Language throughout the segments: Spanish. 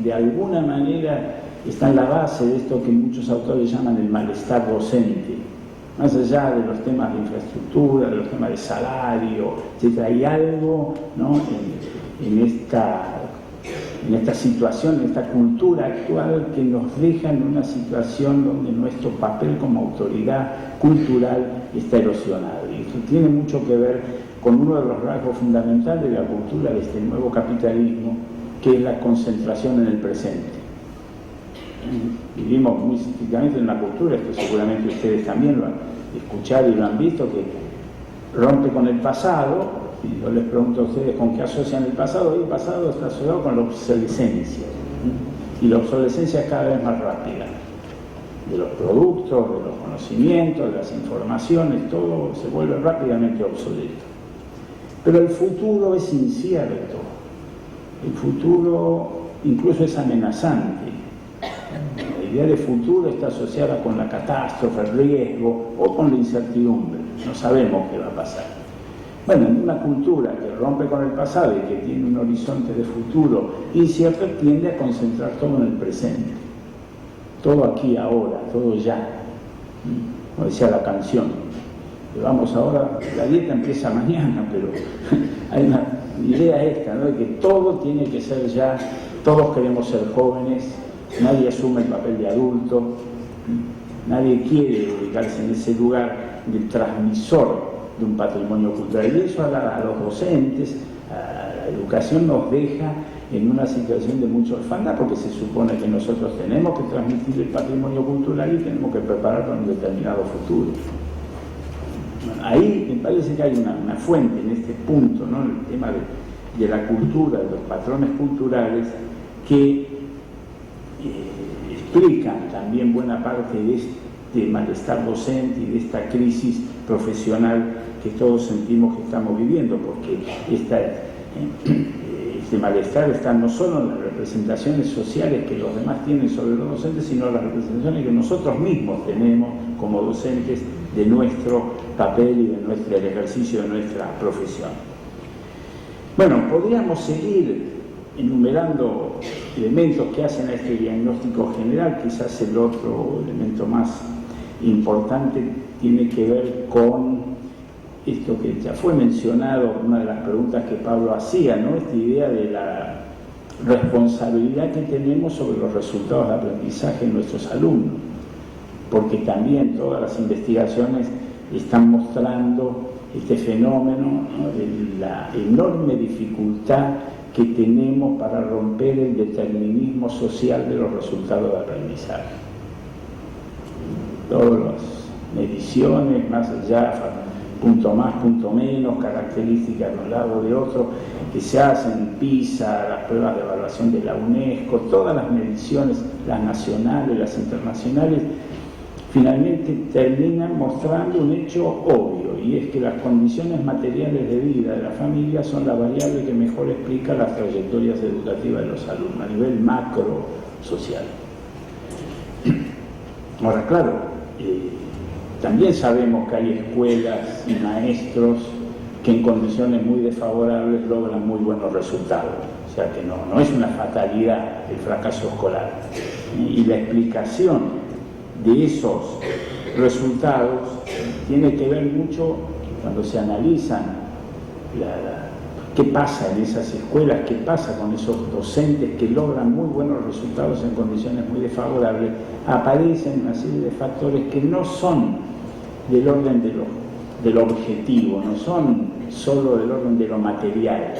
de alguna manera está en la base de esto que muchos autores llaman el malestar docente. Más allá de los temas de infraestructura, de los temas de salario, etc., hay algo, ¿no?, en esta situación, en esta cultura actual que nos deja en una situación donde nuestro papel como autoridad cultural está erosionado. Y esto tiene mucho que ver con uno de los rasgos fundamentales de la cultura de este nuevo capitalismo, que es la concentración en el presente. Vivimos muy específicamente en una cultura, esto seguramente ustedes también lo han escuchado y lo han visto, que rompe con el pasado. Y yo les pregunto a ustedes con qué asocian el pasado, y el pasado está asociado con la obsolescencia, y la obsolescencia es cada vez más rápida, de los productos, de los conocimientos, de las informaciones, todo se vuelve rápidamente obsoleto. Pero el futuro es incierto, el futuro incluso es amenazante. La idea de futuro está asociada con la catástrofe, el riesgo o con la incertidumbre, no sabemos qué va a pasar. Bueno, en una cultura que rompe con el pasado y que tiene un horizonte de futuro incierto, tiende a concentrar todo en el presente. Todo aquí, ahora, todo ya. Como decía la canción, vamos ahora, la dieta empieza mañana, pero hay una idea esta, ¿no?, de que todo tiene que ser ya, todos queremos ser jóvenes, nadie asume el papel de adulto, nadie quiere ubicarse en ese lugar de transmisor de un patrimonio cultural, y eso a los docentes, a la educación, nos deja en una situación de mucha orfandad, porque se supone que nosotros tenemos que transmitir el patrimonio cultural y tenemos que preparar para un determinado futuro. Bueno, ahí me parece que hay una fuente en este punto, ¿no?, el tema de la cultura, de los patrones culturales, que explican también buena parte de este malestar docente y de esta crisis profesional que todos sentimos que estamos viviendo, porque este malestar está no solo en las representaciones sociales que los demás tienen sobre los docentes, sino en las representaciones que nosotros mismos tenemos como docentes de nuestro papel y del ejercicio de nuestra profesión. Bueno, podríamos seguir enumerando elementos que hacen a este diagnóstico general. Quizás el otro elemento más importante tiene que ver con esto que ya fue mencionado, una de las preguntas que Pablo hacía, ¿no?, esta idea de la responsabilidad que tenemos sobre los resultados de aprendizaje de nuestros alumnos, porque también todas las investigaciones están mostrando este fenómeno, ¿no?, de la enorme dificultad que tenemos para romper el determinismo social de los resultados de aprendizaje. Todas las mediciones, más allá, punto más, punto menos, características de un lado o de otro, que se hacen, PISA, las pruebas de evaluación de la UNESCO, todas las mediciones, las nacionales, las internacionales, finalmente terminan mostrando un hecho obvio, y es que las condiciones materiales de vida de la familia son la variable que mejor explica las trayectorias educativas de los alumnos a nivel macro social. Ahora, claro, también sabemos que hay escuelas y maestros que en condiciones muy desfavorables logran muy buenos resultados. O sea que no es una fatalidad el fracaso escolar. Y la explicación de esos resultados tiene que ver mucho cuando se analizan qué pasa en esas escuelas, qué pasa con esos docentes que logran muy buenos resultados en condiciones muy desfavorables. Aparecen una serie de factores que no son del orden de lo objetivo, no son solo del orden de lo material,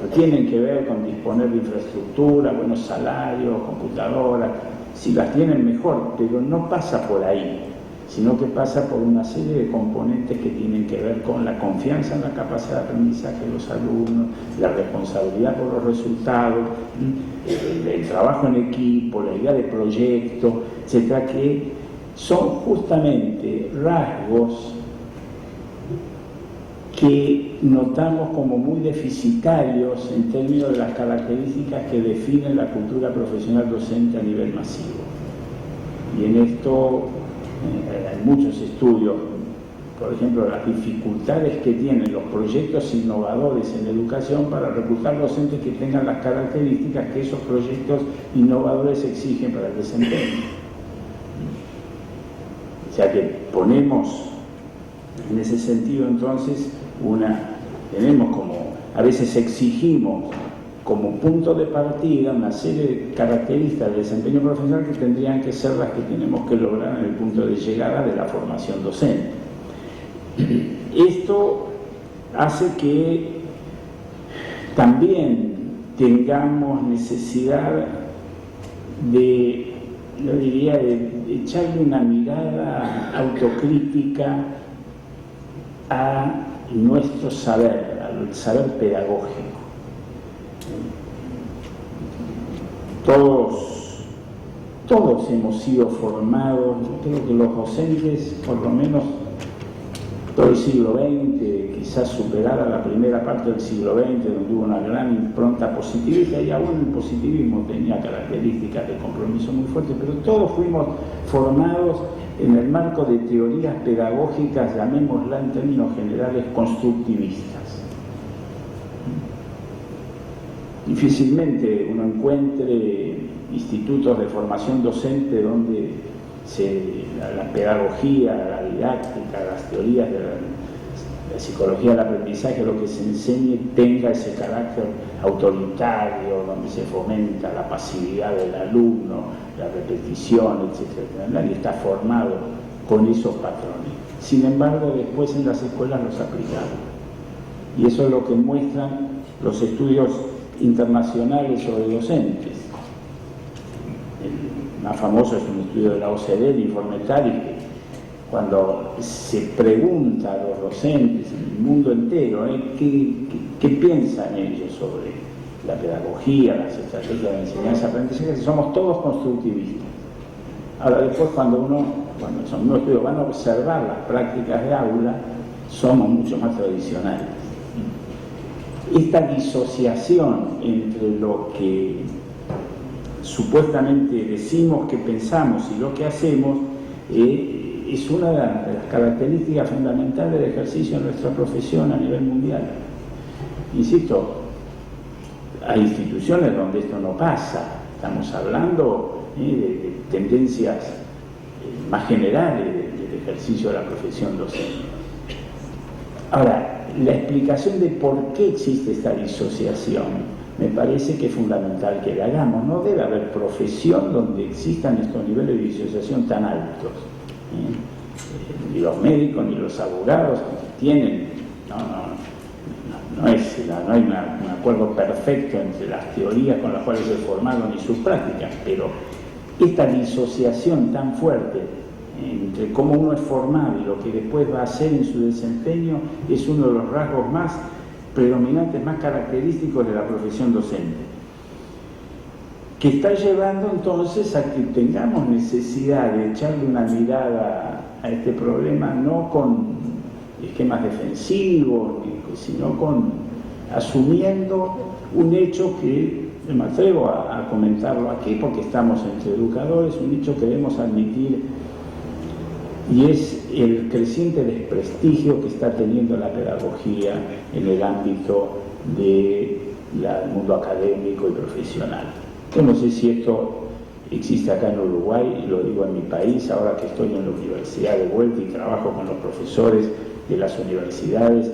no tienen que ver con disponer de infraestructura, buenos salarios, computadoras, si las tienen mejor, pero no pasa por ahí, sino que pasa por una serie de componentes que tienen que ver con la confianza en la capacidad de aprendizaje de los alumnos, la responsabilidad por los resultados, el trabajo en equipo, la idea de proyecto, etcétera, que son justamente rasgos que notamos como muy deficitarios en términos de las características que definen la cultura profesional docente a nivel masivo. Y en esto hay muchos estudios por ejemplo, las dificultades que tienen los proyectos innovadores en educación para reclutar docentes que tengan las características que esos proyectos innovadores exigen para el desempeño. O sea que ponemos en ese sentido entonces tenemos como, a veces exigimos como punto de partida una serie de características del desempeño profesional que tendrían que ser las que tenemos que lograr en el punto de llegada de la formación docente. Esto hace que también tengamos necesidad de, yo diría, de echarle una mirada autocrítica a nuestro saber, al saber pedagógico. Todos hemos sido formados, yo creo que los docentes, por lo menos todo el siglo XX, quizás superada la primera parte del siglo XX, donde hubo una gran impronta positivista, y aún el positivismo tenía características de compromiso muy fuertes, pero todos fuimos formados en el marco de teorías pedagógicas, llamémosla en términos generales, constructivistas. Difícilmente uno encuentre institutos de formación docente donde la pedagogía, la didáctica, las teorías de la psicología del aprendizaje, lo que se enseñe tenga ese carácter autoritario, donde se fomenta la pasividad del alumno, la repetición, etc. Nadie está formado con esos patrones. Sin embargo, después en las escuelas los aplicamos. Y eso es lo que muestran los estudios internacionales sobre docentes. El más famoso es un estudio de la OCDE, el informe TARI, que cuando se pregunta a los docentes en el mundo entero qué piensan ellos sobre la pedagogía, las estrategias de enseñanza-aprendizaje, somos todos constructivistas. Ahora después cuando son unos estudios van a observar las prácticas de aula, somos mucho más tradicionales. Esta disociación entre lo que supuestamente decimos que pensamos y lo que hacemos es una de las características fundamentales del ejercicio de nuestra profesión a nivel mundial. Insisto, hay instituciones donde esto no pasa, estamos hablando de tendencias más generales del ejercicio de la profesión docente. Ahora, la explicación de por qué existe esta disociación me parece que es fundamental que la hagamos. No debe haber profesión donde existan estos niveles de disociación tan altos. Ni los médicos ni los abogados tienen, no hay un acuerdo perfecto entre las teorías con las cuales se formaron y sus prácticas, pero esta disociación tan fuerte entre cómo uno es formado y lo que después va a hacer en su desempeño es uno de los rasgos más predominantes, más característicos de la profesión docente, que está llevando entonces a que tengamos necesidad de echarle una mirada a este problema no con esquemas defensivos, sino asumiendo un hecho que me atrevo a comentarlo aquí porque estamos entre educadores, un hecho que debemos admitir, y es el creciente desprestigio que está teniendo la pedagogía en el ámbito del mundo académico y profesional. Yo no sé si esto existe acá en Uruguay, y lo digo en mi país, ahora que estoy en la universidad de vuelta y trabajo con los profesores de las universidades,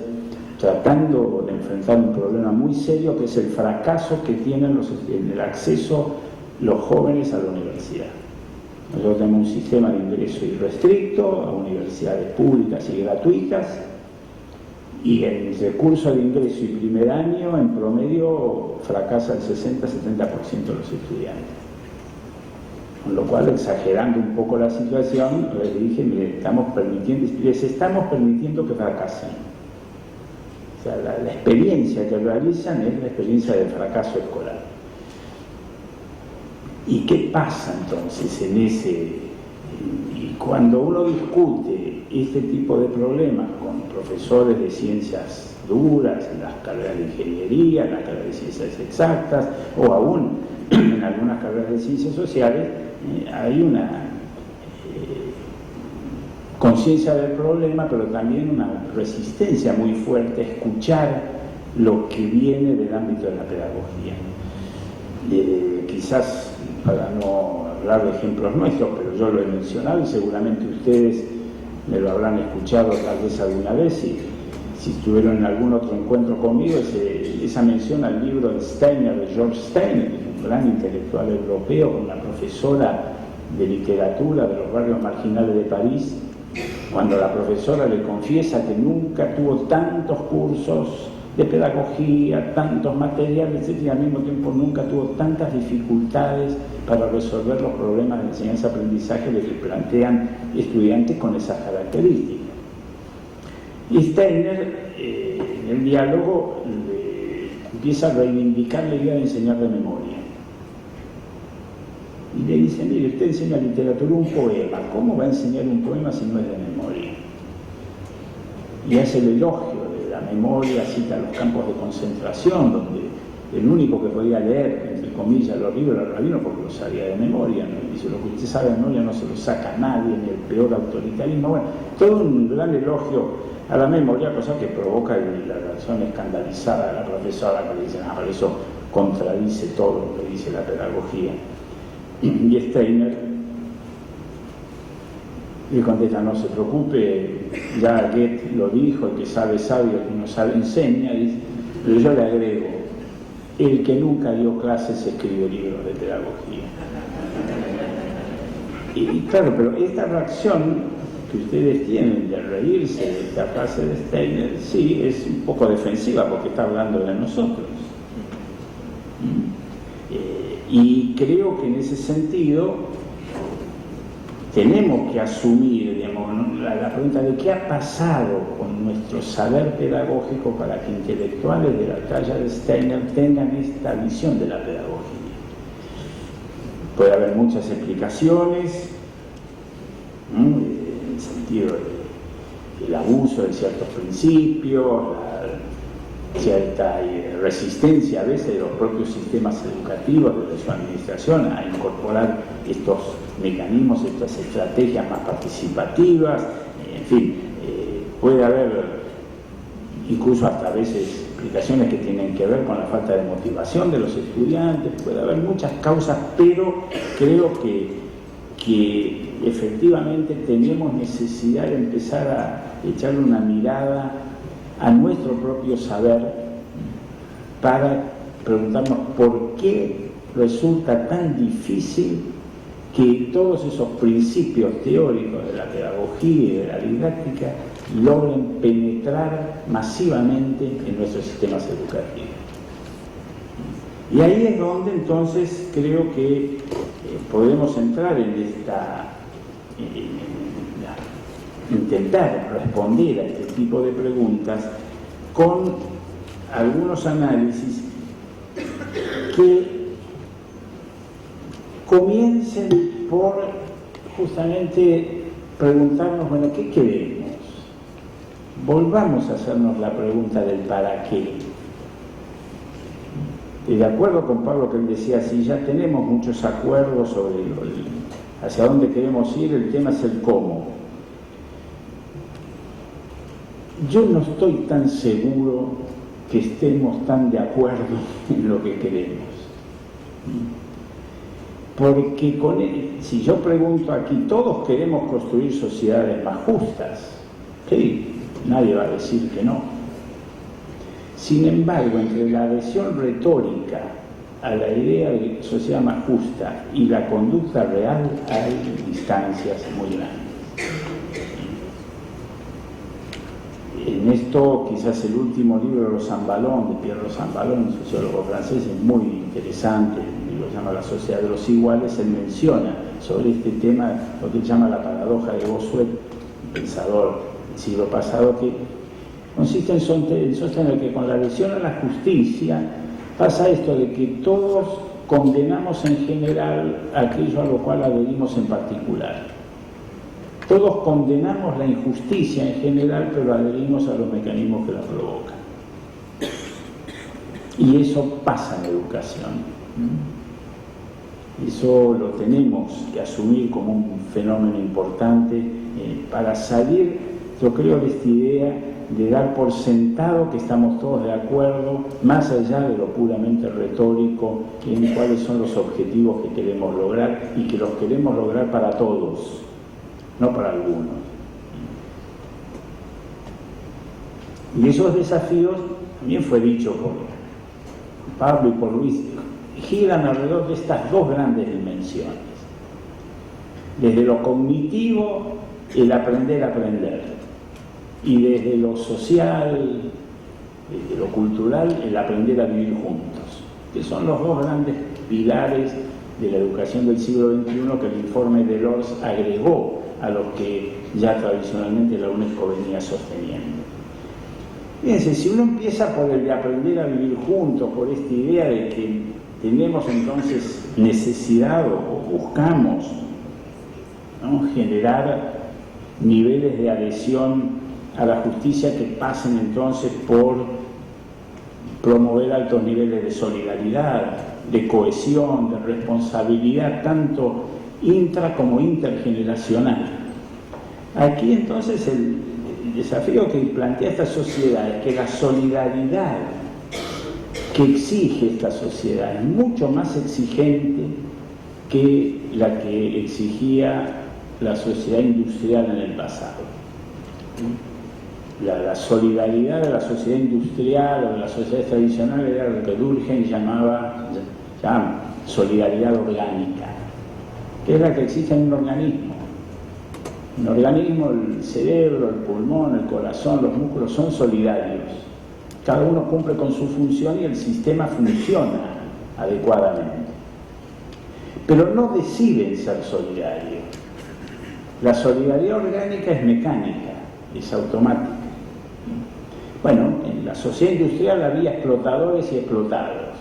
tratando de enfrentar un problema muy serio que es el fracaso que tienen en el acceso los jóvenes a la universidad. Nosotros tenemos un sistema de ingreso irrestricto a universidades públicas y gratuitas, y en el curso de ingreso y primer año, en promedio, fracasa el 60-70% de los estudiantes. Con lo cual, exagerando un poco la situación, les dije, mire, les estamos permitiendo que fracasen. O sea, la experiencia que realizan es la experiencia del fracaso escolar. ¿Y qué pasa entonces y cuando uno discute este tipo de problemas con profesores de ciencias duras, en las carreras de ingeniería, en las carreras de ciencias exactas, o aún en algunas carreras de ciencias sociales, hay una conciencia del problema, pero también una resistencia muy fuerte a escuchar lo que viene del ámbito de la pedagogía. Quizás, para no hablar de ejemplos nuestros, pero yo lo he mencionado y seguramente ustedes me lo habrán escuchado tal vez alguna vez, y si estuvieron en algún otro encuentro conmigo, esa mención al libro de Steiner, de George Steiner, un gran intelectual europeo, con una profesora de literatura de los barrios marginales de París, cuando la profesora le confiesa que nunca tuvo tantos cursos de pedagogía, tantos materiales, etc., y al mismo tiempo nunca tuvo tantas dificultades para resolver los problemas de enseñanza-aprendizaje que plantean estudiantes con esas características. Y Steiner, en el diálogo, empieza a reivindicar la idea de enseñar de memoria. Y le dice, mire, usted enseña literatura, un poema, ¿cómo va a enseñar un poema si no es de memoria? Y hace el elogio de la memoria, cita los campos de concentración, donde el único que podía leer, entre comillas, los libros era el rabino, porque lo sabía de memoria, ¿no? Dice, lo que usted sabe de memoria no se lo saca a nadie, ni el peor autoritarismo. Bueno, todo un gran elogio a la memoria, cosa que provoca la reacción escandalizada de la profesora, que le dice, pero eso contradice todo lo que dice la pedagogía. Y Steiner le contesta, no se preocupe, ya Goethe lo dijo, el que sabe sabe, el que no sabe enseña, dice, pero yo le agrego, el que nunca dio clases escribe libros de pedagogía. Y claro, pero esta reacción que ustedes tienen de reírse de esta frase de Steiner, sí, es un poco defensiva porque está hablando de nosotros. Y creo que en ese sentido tenemos que asumir, digamos, la pregunta de qué ha pasado con nuestro saber pedagógico para que intelectuales de la talla de Steiner tengan esta visión de la pedagogía. Puede haber muchas explicaciones, en el sentido del abuso de ciertos principios, cierta resistencia a veces de los propios sistemas educativos, de su administración, a incorporar estos mecanismos, estas estrategias más participativas, en fin, puede haber incluso hasta a veces explicaciones que tienen que ver con la falta de motivación de los estudiantes, puede haber muchas causas, pero creo que efectivamente tenemos necesidad de empezar a echarle una mirada a nuestro propio saber para preguntarnos por qué resulta tan difícil que todos esos principios teóricos de la pedagogía y de la didáctica logren penetrar masivamente en nuestros sistemas educativos. Y ahí es donde entonces creo que podemos entrar en intentar responder a este tipo de preguntas con algunos análisis que comiencen por justamente preguntarnos, bueno, ¿qué queremos? Volvamos a hacernos la pregunta del para qué. Y de acuerdo con Pablo, que él decía, si ya tenemos muchos acuerdos sobre hacia dónde queremos ir, el tema es el cómo. Yo no estoy tan seguro que estemos tan de acuerdo en lo que queremos. Porque si yo pregunto aquí, todos queremos construir sociedades más justas. Sí, nadie va a decir que no. Sin embargo, entre la adhesión retórica a la idea de sociedad más justa y la conducta real hay distancias muy grandes. En esto, quizás el último libro de Rosanvallon, de Pierre Rosanvallon, un sociólogo francés, es muy interesante, lo llama La Sociedad de los Iguales. Él menciona sobre este tema lo que él llama la paradoja de Bossuet, un pensador del siglo pasado, que consiste en sostener que con la adhesión a la justicia pasa esto de que todos condenamos en general aquello a lo cual adherimos en particular. Todos condenamos la injusticia en general, pero adherimos a los mecanismos que la provocan. Y eso pasa en educación. Eso lo tenemos que asumir como un fenómeno importante para salir, yo creo, de esta idea de dar por sentado que estamos todos de acuerdo, más allá de lo puramente retórico, en cuáles son los objetivos que queremos lograr y que los queremos lograr para todos, no para algunos. Y esos desafíos, también fue dicho por Pablo y por Luis, giran alrededor de estas dos grandes dimensiones. Desde lo cognitivo, el aprender a aprender, y desde lo social, desde lo cultural, el aprender a vivir juntos, que son los dos grandes pilares de la educación del siglo XXI que el informe de Delors agregó a lo que ya tradicionalmente la UNESCO venía sosteniendo. Fíjense, si uno empieza por el de aprender a vivir juntos, por esta idea de que tenemos entonces necesidad o buscamos, ¿no?, generar niveles de adhesión a la justicia que pasen entonces por promover altos niveles de solidaridad, de cohesión, de responsabilidad, tanto intra como intergeneracional. Aquí entonces el desafío que plantea esta sociedad es que la solidaridad que exige esta sociedad es mucho más exigente que la que exigía la sociedad industrial en el pasado. La solidaridad de la sociedad industrial o de la sociedad tradicional era lo que Durkheim llama solidaridad orgánica, que es la que existe en un organismo. En un organismo, el cerebro, el pulmón, el corazón, los músculos son solidarios. Cada uno cumple con su función y el sistema funciona adecuadamente. Pero no deciden ser solidarios. La solidaridad orgánica es mecánica, es automática. Bueno, en la sociedad industrial había explotadores y explotados.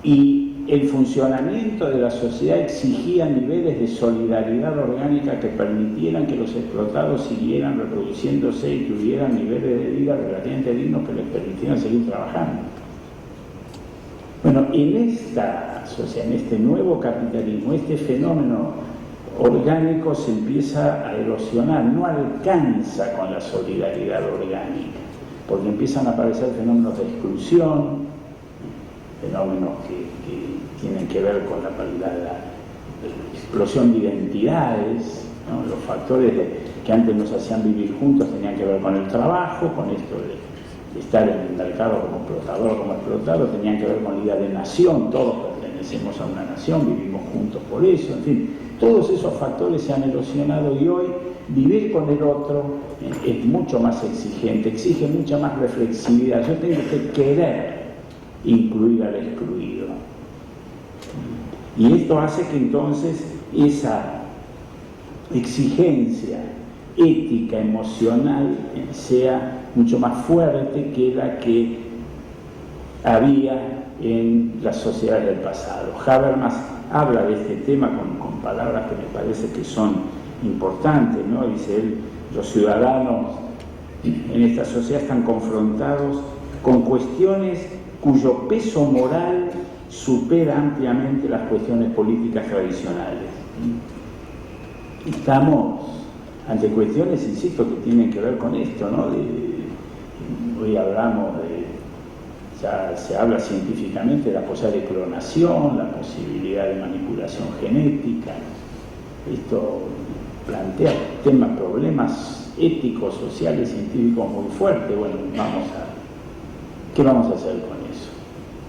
Y el funcionamiento de la sociedad exigía niveles de solidaridad orgánica que permitieran que los explotados siguieran reproduciéndose y tuvieran niveles de vida relativamente dignos que les permitieran seguir trabajando. Bueno, en esta sociedad, en este nuevo capitalismo, este fenómeno orgánico se empieza a erosionar, no alcanza con la solidaridad orgánica, porque empiezan a aparecer fenómenos de exclusión, fenómenos que tienen que ver con la explosión de identidades, ¿no? Los factores que antes nos hacían vivir juntos tenían que ver con el trabajo, con esto de estar en el mercado como explotador, como explotado, tenían que ver con la idea de nación, todos pertenecemos a una nación, vivimos juntos por eso, en fin. Todos esos factores se han erosionado y hoy vivir con el otro es mucho más exigente, exige mucha más reflexividad. Yo tengo que querer incluir al excluido. Y esto hace que entonces esa exigencia ética, emocional, sea mucho más fuerte que la que había en las sociedades del pasado. Habermas habla de este tema con palabras que me parece que son importantes, ¿no? Dice él, los ciudadanos en esta sociedad están confrontados con cuestiones cuyo peso moral supera ampliamente las cuestiones políticas tradicionales. Estamos ante cuestiones, insisto, que tienen que ver con esto, ¿no? Hoy hablamos ya se habla científicamente de la posibilidad de clonación, la posibilidad de manipulación genética. Esto plantea problemas éticos, sociales, científicos muy fuertes. Bueno, ¿qué vamos a hacer con eso?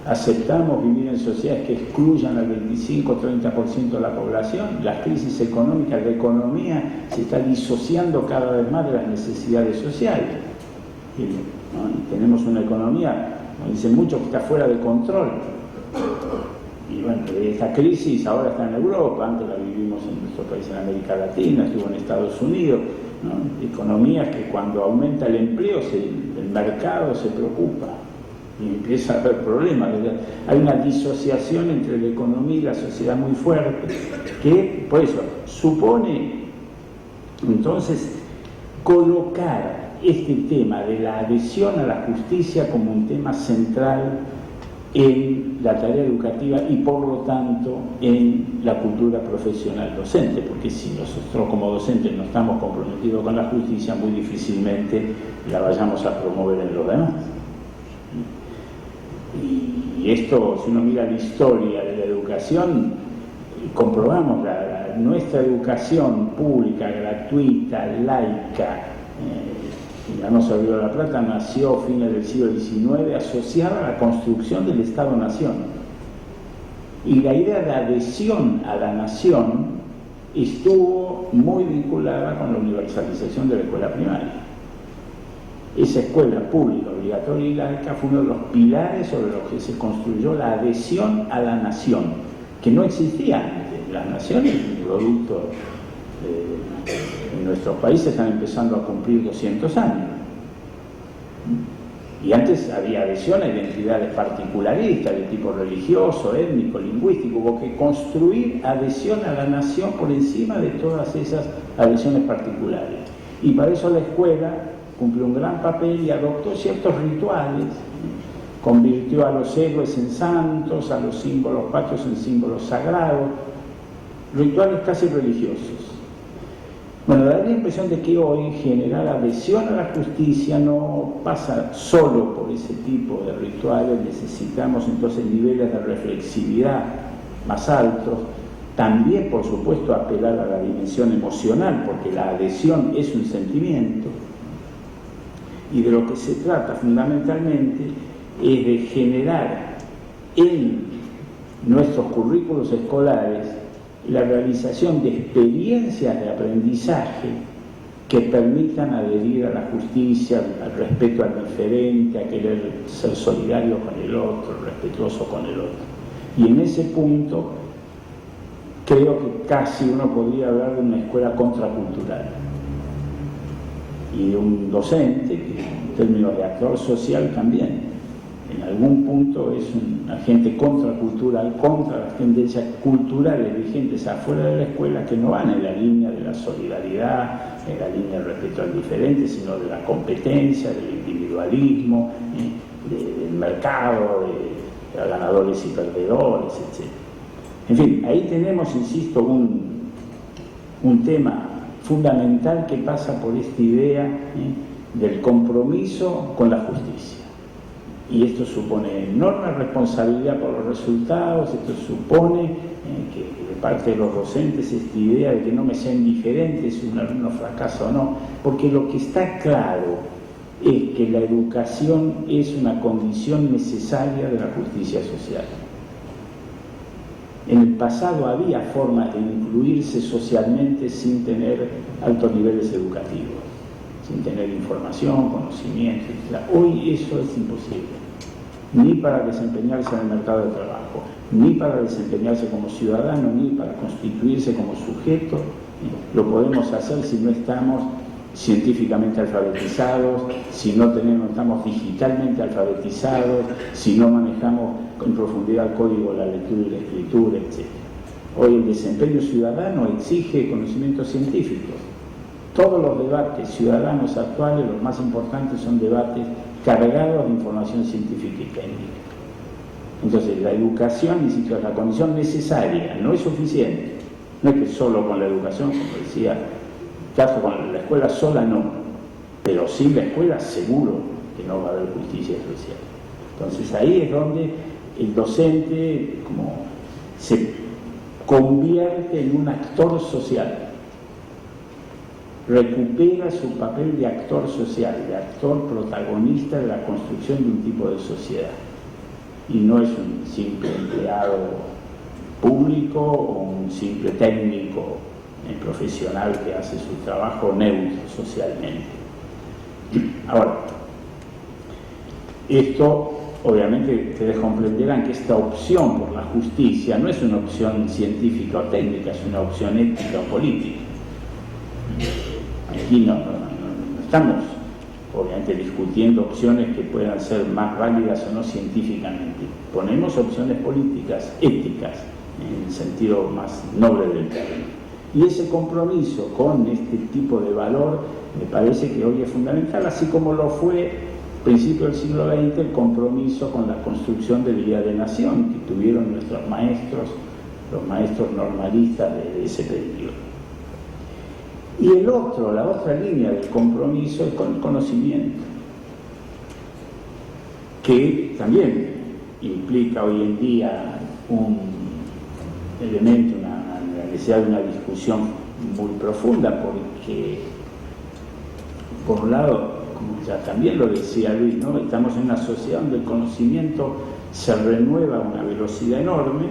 ¿Aceptamos vivir en sociedades que excluyan al 25-30% de la población? Las crisis económicas, la economía se está disociando cada vez más de las necesidades sociales. ¿No? Y tenemos una economía, como dicen muchos, que está fuera de control. Y bueno, esta crisis ahora está en Europa, antes la vivimos en nuestro país, en América Latina, estuvo en Estados Unidos, ¿no? Economías que cuando aumenta el empleo, el mercado se preocupa y empieza a haber problemas. Hay una disociación entre la economía y la sociedad muy fuerte, que por eso supone entonces colocar este tema de la adhesión a la justicia como un tema central en la tarea educativa y por lo tanto en la cultura profesional docente, porque si nosotros como docentes no estamos comprometidos con la justicia, muy difícilmente la vayamos a promover en los demás. Y esto, si uno mira la historia de la educación, comprobamos nuestra educación pública, gratuita, laica, la No se Río de la Plata nació a fines del siglo XIX asociada a la construcción del Estado-Nación. Y la idea de adhesión a la nación estuvo muy vinculada con la universalización de la escuela primaria. Esa escuela pública, obligatoria y laica fue uno de los pilares sobre los que se construyó la adhesión a la nación, que no existía antes. Las naciones, el producto en nuestros países están empezando a cumplir 200 años. Y antes había adhesión a identidades particularistas de tipo religioso, étnico, lingüístico. Hubo que construir adhesión a la nación por encima de todas esas adhesiones particulares. Y para eso la escuela cumplió un gran papel y adoptó ciertos rituales, convirtió a los héroes en santos, a los símbolos patrios en símbolos sagrados, rituales casi religiosos. Bueno, da la impresión de que hoy generar adhesión a la justicia no pasa solo por ese tipo de rituales, necesitamos entonces niveles de reflexividad más altos, también por supuesto apelar a la dimensión emocional, porque la adhesión es un sentimiento, y de lo que se trata fundamentalmente es de generar en nuestros currículos escolares la realización de experiencias de aprendizaje que permitan adherir a la justicia, al respeto al diferente, a querer ser solidario con el otro, respetuoso con el otro. Y en ese punto creo que casi uno podría hablar de una escuela contracultural y de un docente que en términos de actor social también en algún punto es un agente contracultural contra las tendencias culturales vigentes afuera de la escuela, que no van en la línea de la solidaridad, en la línea del respeto al diferente, sino de la competencia, del individualismo, del mercado, de ganadores y perdedores, etc. En fin, ahí tenemos, insisto, un tema fundamental que pasa por esta idea del compromiso con la justicia. Y esto supone enorme responsabilidad por los resultados, esto supone que de parte de los docentes esta idea de que no me sea indiferente si un alumno fracasa o no, porque lo que está claro es que la educación es una condición necesaria de la justicia social. En el pasado había formas de incluirse socialmente sin tener altos niveles educativos, sin tener información, conocimiento, etc. Hoy eso es imposible, ni para desempeñarse en el mercado de trabajo, ni para desempeñarse como ciudadano, ni para constituirse como sujeto. Lo podemos hacer si no estamos científicamente alfabetizados, si no estamos digitalmente alfabetizados, si no manejamos en profundidad el código de la lectura y la escritura, etc. Hoy el desempeño ciudadano exige conocimientos científicos. Todos los debates ciudadanos actuales, los más importantes, son debates cargados de información científica y técnica. Entonces, la educación, insisto, es la condición necesaria, no es suficiente. No es que solo con la educación, como decía, caso con la escuela sola no, pero sin la escuela seguro que no va a haber justicia social. Entonces, ahí es donde el docente como se convierte en un actor social, recupera su papel de actor social, de actor protagonista de la construcción de un tipo de sociedad, y no es un simple empleado público o un simple técnico profesional que hace su trabajo neutro socialmente. Ahora, esto obviamente ustedes comprenderán que esta opción por la justicia no es una opción científica o técnica, es una opción ética o política. Aquí no estamos obviamente discutiendo opciones que puedan ser más válidas o no científicamente. Ponemos opciones políticas, éticas, en el sentido más noble del término. Y ese compromiso con este tipo de valor me parece que hoy es fundamental, así como lo fue principios del siglo XX el compromiso con la construcción del Día de Nación que tuvieron nuestros maestros, los maestros normalistas de ese periodo. Y la otra línea del compromiso es con el conocimiento, que también implica hoy en día un elemento, la necesidad de una discusión muy profunda, porque por un lado, como ya también lo decía Luis, ¿no?, estamos en una sociedad donde el conocimiento se renueva a una velocidad enorme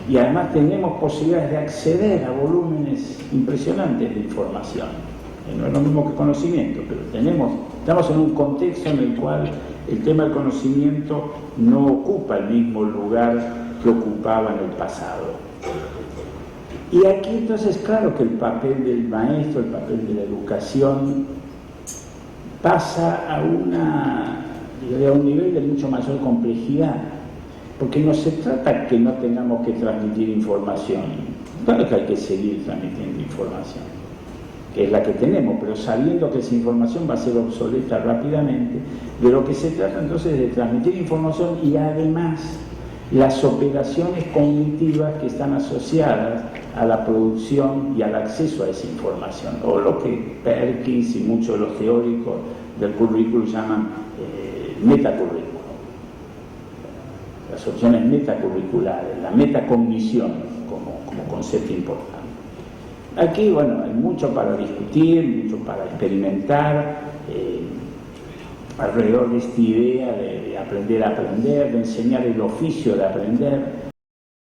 y además tenemos posibilidades de acceder a volúmenes impresionantes de información. No es lo mismo que conocimiento, pero estamos en un contexto en el cual el tema del conocimiento no ocupa el mismo lugar que ocupaba en el pasado. Y aquí entonces, claro que el papel del maestro, el papel de la educación, pasa a un nivel de mucho mayor complejidad, porque no se trata que no tengamos que transmitir información, claro que hay que seguir transmitiendo información, que es la que tenemos, pero sabiendo que esa información va a ser obsoleta rápidamente. De lo que se trata entonces es de transmitir información y además las operaciones cognitivas que están asociadas a la producción y al acceso a esa información, o lo que Perkins y muchos de los teóricos del currículum llaman metacurrículum. Las opciones metacurriculares, la metacognición como concepto importante. Aquí, bueno, hay mucho para discutir, mucho para experimentar alrededor de esta idea de aprender a aprender, de enseñar el oficio de aprender.